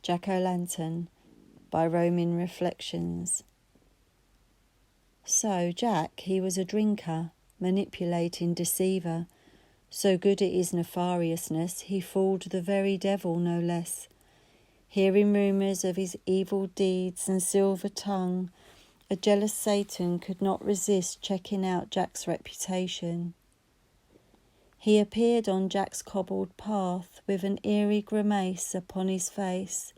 Jack-o'-lantern by Roaming Reflections. So Jack, he was a drinker, manipulating deceiver, so good at his nefariousness, he fooled the very devil no less. Hearing rumours of his evil deeds and silver tongue, a jealous Satan could not resist checking out Jack's reputation. He appeared on Jack's cobbled path with an eerie grimace upon his face,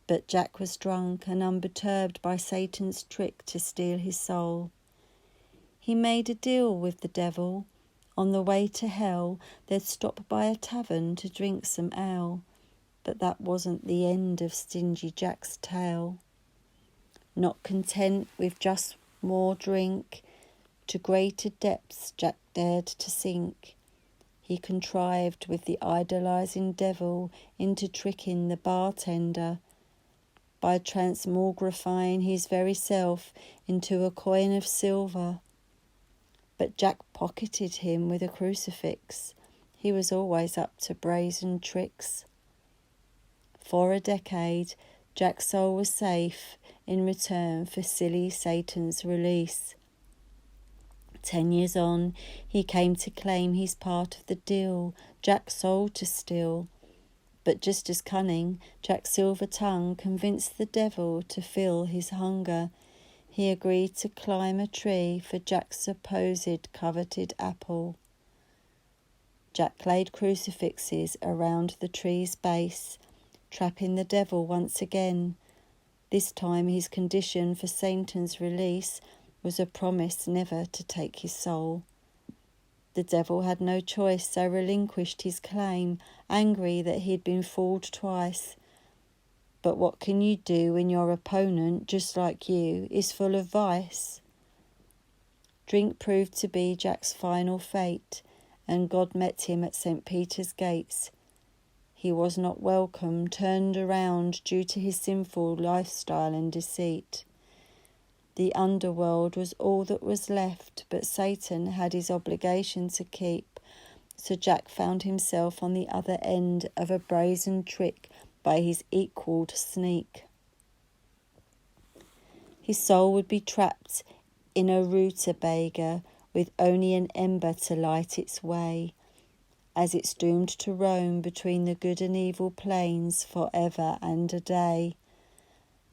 but Jack was drunk and unperturbed by Satan's trick to steal his soul. He made a deal with the devil. On the way to hell, they'd stop by a tavern to drink some ale, but that wasn't the end of Stingy Jack's tale. Not content with just more drink, to greater depths Jack dared to sink. He contrived with the idolising devil into tricking the bartender by transmogrifying his very self into a coin of silver. But Jack pocketed him with a crucifix. He was always up to brazen tricks. For a decade, Jack's soul was safe in return for silly Satan's release. 10 years on, he came to claim he's part of the deal, Jack's soul to steal. But just as cunning, Jack's silver tongue convinced the devil to fill his hunger. He agreed to climb a tree for Jack's supposed coveted apple. Jack laid crucifixes around the tree's base, trapping the devil once again. This time his condition for Satan's release was a promise never to take his soul. The devil had no choice, so relinquished his claim, angry that he'd been fooled twice. But what can you do when your opponent, just like you, is full of vice? Drink proved to be Jack's final fate, and God met him at St. Peter's gates. He was not welcome, turned around due to his sinful lifestyle and deceit. The underworld was all that was left, but Satan had his obligation to keep, so Jack found himself on the other end of a brazen trick by his equalled sneak. His soul would be trapped in a rutabaga with only an ember to light its way, as it's doomed to roam between the good and evil planes forever and a day.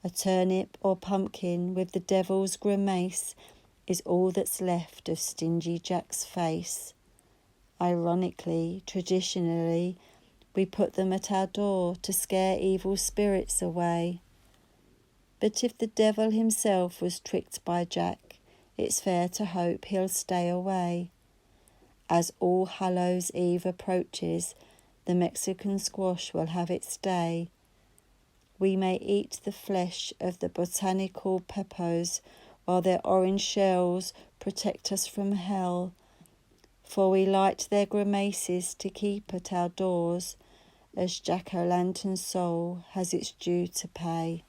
A turnip or pumpkin with the devil's grimace is all that's left of Stingy Jack's face. Ironically, traditionally, we put them at our door to scare evil spirits away. But if the devil himself was tricked by Jack, it's fair to hope he'll stay away. As All Hallows Eve approaches, the Mexican squash will have its day. We may eat the flesh of the botanical peppers while their orange shells protect us from hell, for we light their grimaces to keep at our doors, as Jack-o'-lantern's soul has its due to pay.